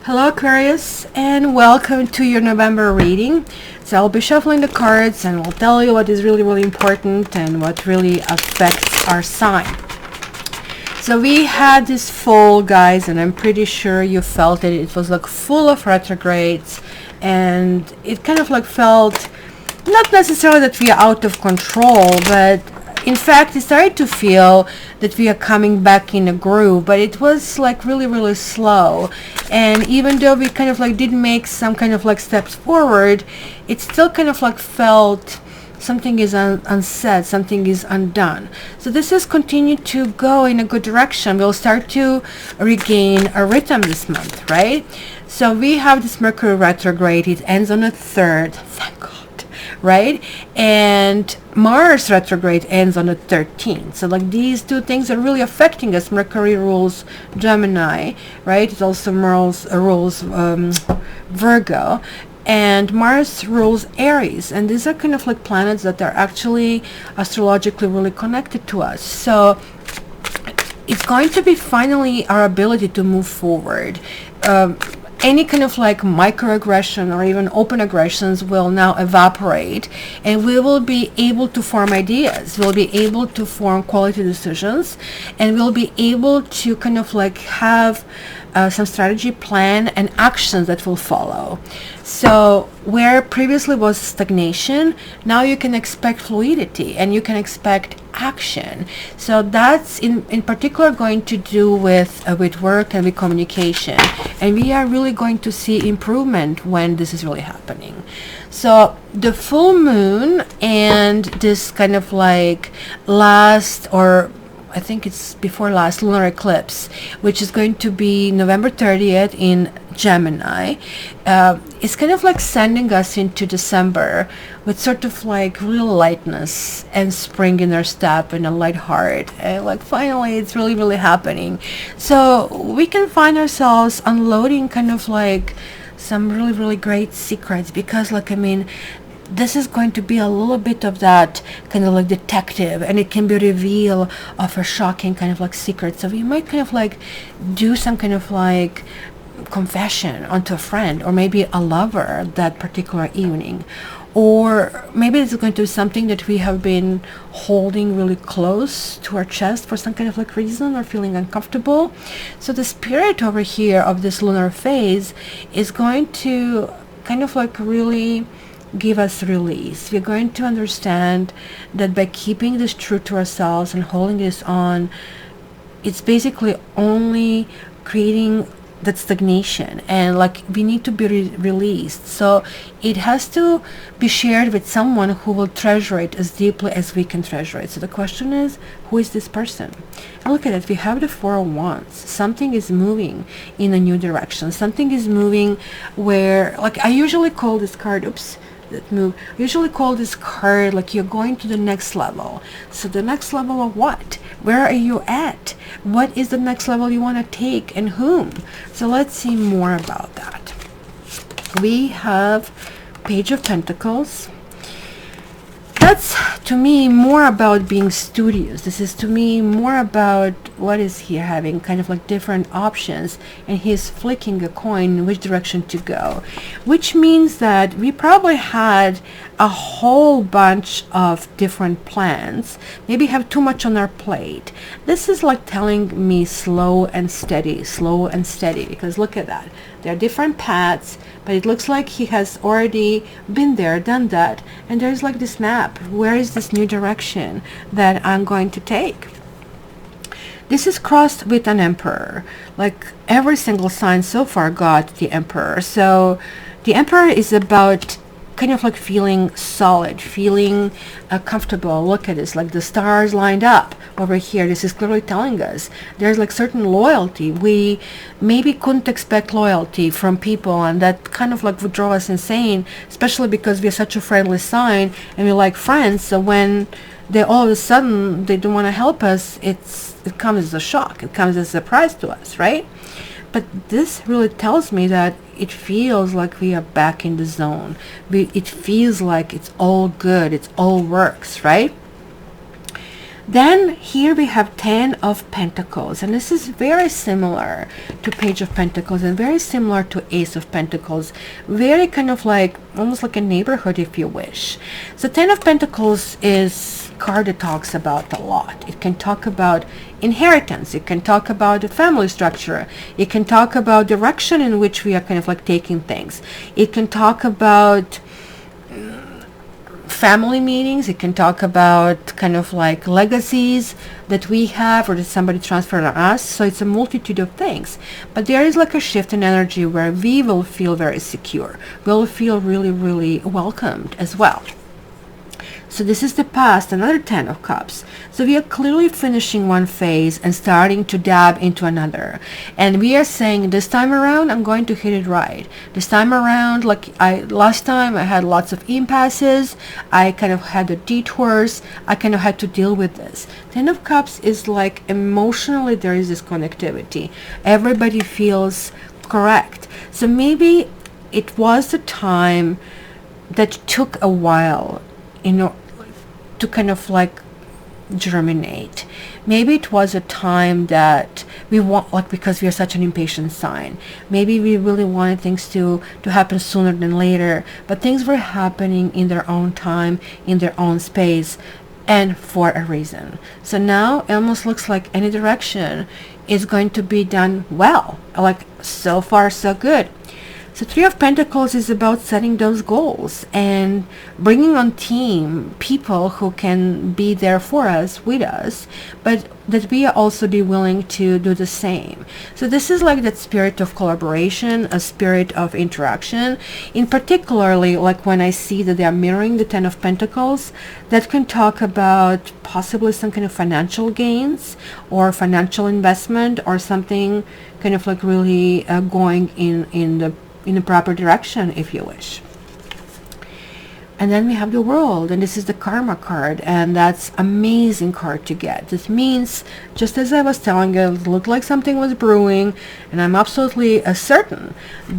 Hello Aquarius, and welcome to your November reading. So I'll be shuffling the cards and I'll tell you what is really important and what really affects our sign. So we had this fall, guys, and I'm pretty sure you felt it. It was like full of retrogrades, and it kind of like felt not necessarily that we are out of control, but in fact, it started to feel that we are coming back in a groove, but it was like really slow. And even though we kind of like did make some kind of like steps forward, it still kind of like felt something is unsaid, something is undone. So this has continued to go in a good direction. We'll start to regain a rhythm this month, right? So we have this Mercury retrograde. It ends on the 3rd. Thank God. Right? And Mars retrograde ends on the 13th. So like these two things are really affecting us. Mercury rules Gemini, right? It also rules Virgo, and Mars rules Aries. And these are kind of like planets that are actually astrologically really connected to us. So it's going to be finally our ability to move forward. Any kind of like microaggression or even open aggressions will now evaporate, and we will be able to form ideas. We'll be able to form quality decisions, and we'll be able to kind of like have some strategy, plan, and actions that will follow. So where previously was stagnation, now you can expect fluidity and you can expect action. So that's in particular going to do with work and with communication, and we are really going to see improvement when this is really happening. So the full moon and this kind of like last, or I think it's before last, lunar eclipse, which is going to be November 30th in Gemini, it's kind of like sending us into December with sort of like real lightness and spring in our step and a light heart, and like finally it's really happening. So we can find ourselves unloading kind of like some really great secrets, because like this is going to be a little bit of that kind of like detective, and it can be a reveal of a shocking kind of like secret. So we might kind of like do some kind of like confession onto a friend or maybe a lover that particular evening, or maybe it's going to be something that we have been holding really close to our chest for some kind of like reason, or feeling uncomfortable. So the spirit over here of this lunar phase is going to kind of like really give us release. We're going to understand that by keeping this true to ourselves and holding this on, it's basically only creating that stagnation, and like we need to be released. So it has to be shared with someone who will treasure it as deeply as we can treasure it. So the question is, who is this person? And look at it, we have the 4 of Wands. Something is moving in a new direction. Something is moving where, like, I usually call this card, I usually call this card like you're going to the next level. So the next level of what? Where are you at? What is the next level you want to take, and whom? So let's see more about that. We have Page of Pentacles. That's to me more about being studious. This is to me more about what is he having kind of like different options, and he's flicking a coin in which direction to go, which means that we probably had a whole bunch of different plans, maybe have too much on our plate. This is like telling me slow and steady, because look at that. There are different paths, but it looks like he has already been there, done that, and there's like this map. Where is this new direction that I'm going to take? This is crossed with an Emperor. Like every single sign so far got the Emperor. So the Emperor is about kind of like feeling solid, feeling comfortable. Look at this, like the stars lined up over here. This is clearly telling us there's like certain loyalty. We maybe couldn't expect loyalty from people, and that kind of like would drive us insane, especially because we're such a friendly sign and we like friends. So when they all of a sudden they don't want to help us, it comes as a shock, it comes as a surprise to us, right? But this really tells me that it feels like we are back in the zone. It feels like it's all good, it's all works, right? Then here we have 10 of Pentacles, and this is very similar to Page of Pentacles and very similar to Ace of Pentacles. Very kind of like, almost like a neighborhood if you wish. So 10 of Pentacles is a card that talks about a lot. It can talk about inheritance. It can talk about the family structure. It can talk about direction in which we are kind of like taking things. It can talk about family meetings. It can talk about kind of like legacies that we have or that somebody transferred on us. So it's a multitude of things, but there is like a shift in energy where we will feel very secure. We'll feel really, really welcomed as well. So this is the past, another 10 of Cups. So we are clearly finishing one phase and starting to dab into another. And we are saying this time around, I'm going to hit it right. This time around, like last time I had lots of impasses. I kind of had the detours. I kind of had to deal with this. 10 of Cups is like emotionally there is this connectivity. Everybody feels correct. So maybe it was a time that took a while, you know, to kind of like germinate. Maybe it was a time that we want, like, because we are such an impatient sign, maybe we really wanted things to happen sooner than later, but things were happening in their own time, in their own space, and for a reason. So now it almost looks like any direction is going to be done well. Like, so far so good. So 3 of Pentacles is about setting those goals and bringing on team people who can be there for us, with us, but that we also be willing to do the same. So this is like that spirit of collaboration, a spirit of interaction. In particularly, like when I see that they are mirroring the 10 of Pentacles, that can talk about possibly some kind of financial gains or financial investment or something kind of like really going in the proper direction, if you wish. And then we have the World, and this is the Karma card, and that's amazing card to get. This means, just as I was telling you, it looked like something was brewing, and I'm absolutely certain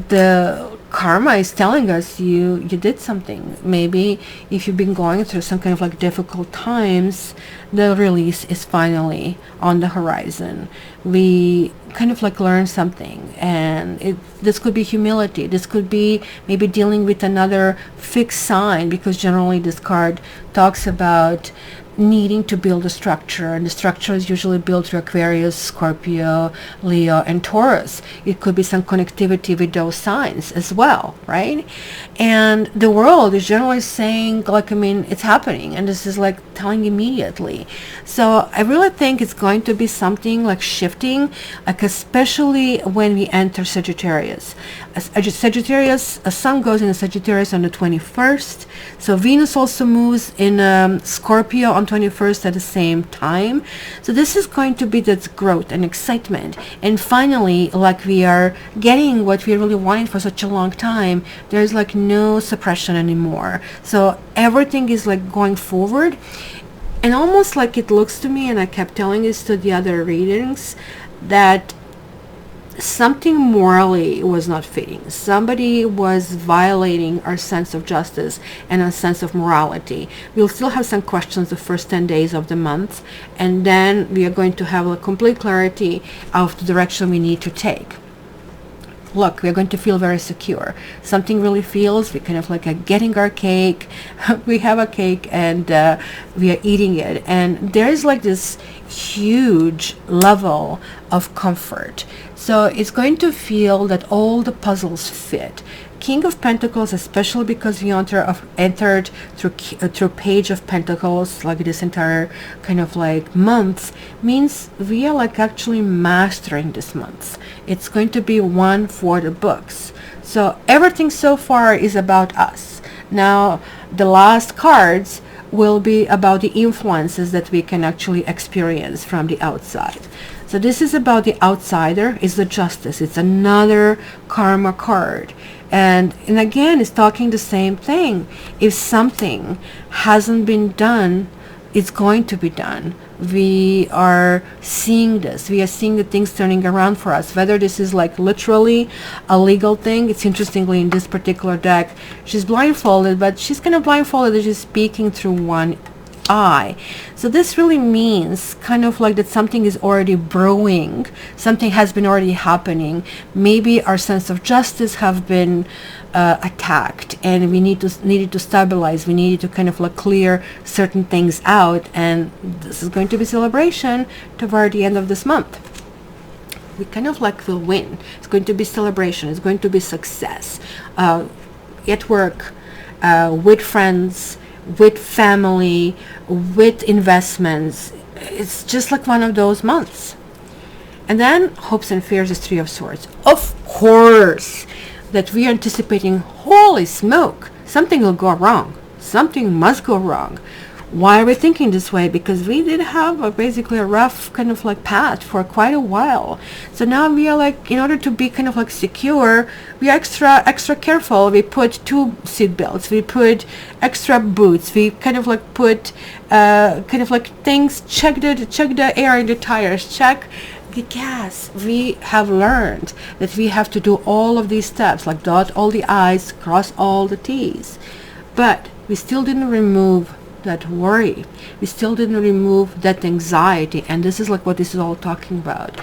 the karma is telling us you did something. Maybe if you've been going through some kind of like difficult times, the release is finally on the horizon. We kind of like learn something, and this could be humility. This could be maybe dealing with another fixed sign, because generally this card talks about needing to build a structure, and the structure is usually built through Aquarius, Scorpio, Leo, and Taurus. It could be some connectivity with those signs as well, right? And the World is generally saying, like, I mean, it's happening, and this is like telling immediately. So I really think it's going to be something like shifting, like especially when we enter Sagittarius. Sagittarius, a sun goes in Sagittarius on the 21st. So Venus also moves in Scorpio on 21st at the same time. So this is going to be that growth and excitement. And finally, like, we are getting what we really wanted for such a long time. There's like no suppression anymore. So everything is like going forward. And almost like it looks to me, and I kept telling this to the other readings, that something morally was not fitting. Somebody was violating our sense of justice and our sense of morality. We'll still have some questions the first 10 days of the month, and then we are going to have a complete clarity of the direction we need to take. Look, we're going to feel very secure. Something really feels, we kind of like getting our cake. We have a cake, and we are eating it. And there's like this huge level of comfort. So it's going to feel that all the puzzles fit. King of Pentacles, especially because we entered through Page of Pentacles, like this entire kind of like month, means we are like actually mastering this month. It's going to be one for the books. So everything so far is about us. Now the last cards will be about the influences that we can actually experience from the outside. So this is about the outsider, is the Justice. It's another karma card. And again, it's talking the same thing. If something hasn't been done, it's going to be done. We are seeing this. We are seeing the things turning around for us. Whether this is like literally a legal thing. It's interestingly in this particular deck, she's blindfolded, but she's kind of blindfolded. She's speaking through one eye. So this really means kind of like that something is already brewing, something has been already happening. Maybe our sense of justice have been attacked, and we needed to stabilize. We needed to kind of like clear certain things out, and this is going to be celebration toward the end of this month. We kind of like will win. It's going to be celebration. It's going to be success at work, with friends, with family, with investments. It's just like one of those months. And then hopes and fears is Three of Swords. Of course, that we are anticipating, holy smoke, something will go wrong. Something must go wrong. Why are we thinking this way? Because we did have basically a rough kind of like path for quite a while. So now we are like, in order to be kind of like secure, we are extra careful. We put 2 seat belts. We put extra boots. We kind of like put kind of like things. Check the air in the tires. Check the gas. We have learned that we have to do all of these steps, like dot all the I's, cross all the T's. But we still didn't remove that worry. We still didn't remove that anxiety, and this is like what this is all talking about.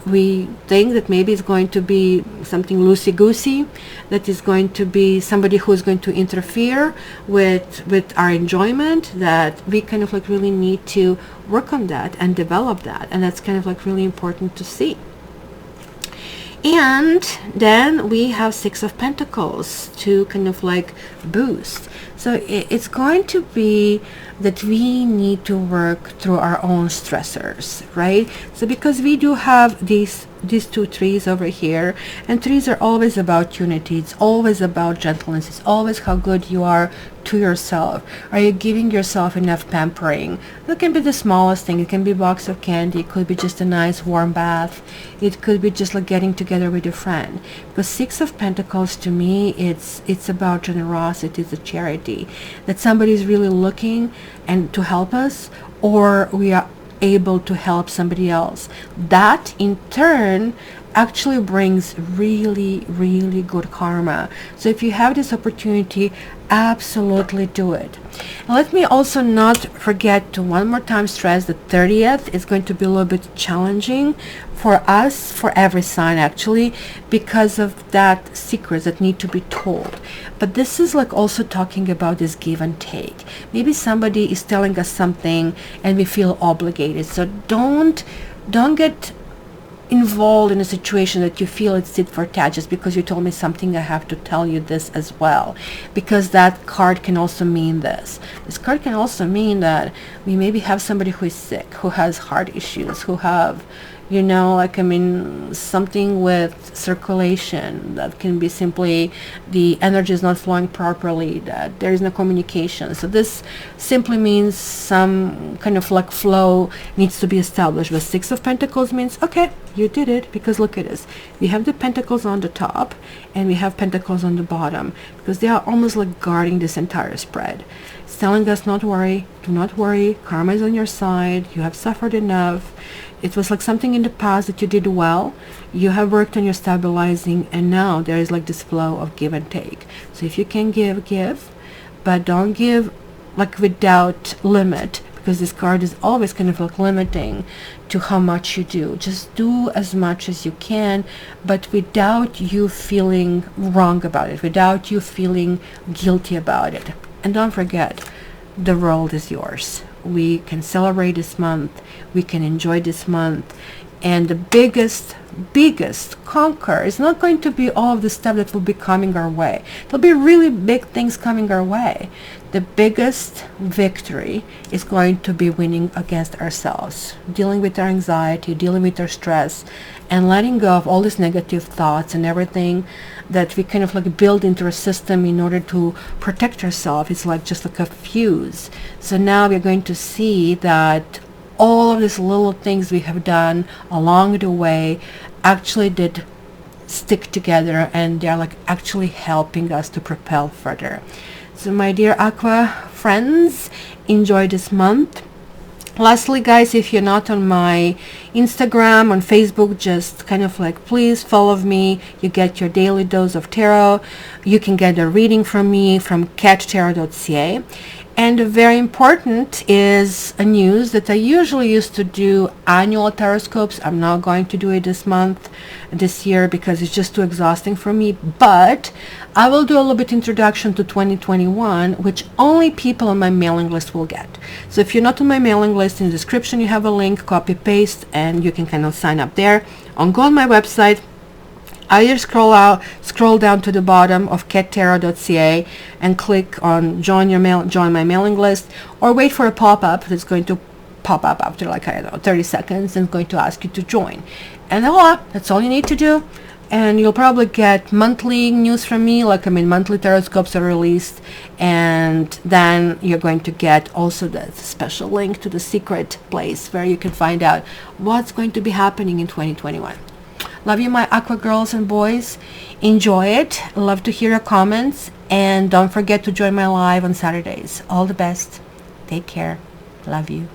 We think that maybe it's going to be something loosey-goosey, that is going to be somebody who is going to interfere with our enjoyment, that we kind of like really need to work on that and develop that, and that's kind of like really important to see. And then we have Six of Pentacles to kind of like boost. So it's going to be that we need to work through our own stressors, right? So because we do have these 2 trees over here, and trees are always about unity. It's always about gentleness. It's always how good you are to yourself. Are you giving yourself enough pampering? It can be the smallest thing. It can be a box of candy. It could be just a nice warm bath. It could be just like getting together with a friend. Because Six of Pentacles, to me, it's about generosity. It's a charity, that somebody is really looking and to help us, or we are able to help somebody else. That in turn actually brings really, really good karma. So if you have this opportunity, absolutely do it. And let me also not forget to one more time stress the 30th is going to be a little bit challenging for us, for every sign actually, because of that secrets that need to be told. But this is like also talking about this give and take. Maybe somebody is telling us something and we feel obligated. So don't get involved in a situation that you feel it's tit for tat. Just because you told me something, I have to tell you this as well, because that card can also mean this. This card can also mean that we maybe have somebody who is sick, who has heart issues, who have, you know, like, I mean, something with circulation. That can be simply the energy is not flowing properly, that there is no communication. So this simply means some kind of like flow needs to be established. But Six of Pentacles means, okay, you did it, because look at this. We have the Pentacles on the top and we have Pentacles on the bottom, because they are almost like guarding this entire spread. It's telling us, not worry, do not worry, karma is on your side, you have suffered enough. It was like something in the past that you did well. You have worked on your stabilizing, and now there is like this flow of give and take. So if you can give, but don't give like without limit, because this card is always kind of like limiting to how much you do. Just do as much as you can, but without you feeling wrong about it, without you feeling guilty about it. And don't forget, the world is yours. We can celebrate this month, we can enjoy this month, and the biggest conquer is not going to be all of the stuff that will be coming our way. There'll be really big things coming our way. The biggest victory is going to be winning against ourselves, dealing with our anxiety, dealing with our stress, and letting go of all these negative thoughts and everything that we kind of like build into our system in order to protect ourselves. It's like just like a fuse. So now we're going to see that all of these little things we have done along the way actually did stick together, and they're like actually helping us to propel further. So my dear Aqua friends, enjoy this month. Lastly, guys, if you're not on my Instagram, on Facebook, just kind of like please follow me. You get your daily dose of tarot. You can get a reading from me from cattarot.ca. And very important is a news that I usually used to do annual Taroscopes. I'm not going to do it this year, because it's just too exhausting for me. But I will do a little bit introduction to 2021, which only people on my mailing list will get. So if you're not on my mailing list, in the description you have a link, copy paste, and you can kind of sign up there. Go on my website. Either scroll down to the bottom of cattarot.ca and click on join my mailing list, or wait for a pop-up that's going to pop up after, like, I don't know, 30 seconds, and going to ask you to join. And voila, that's all you need to do. And you'll probably get monthly news from me, monthly Taroscopes are released, and then you're going to get also the special link to the secret place where you can find out what's going to be happening in 2021. Love you, my Aqua girls and boys. Enjoy it. Love to hear your comments. And don't forget to join my live on Saturdays. All the best. Take care. Love you.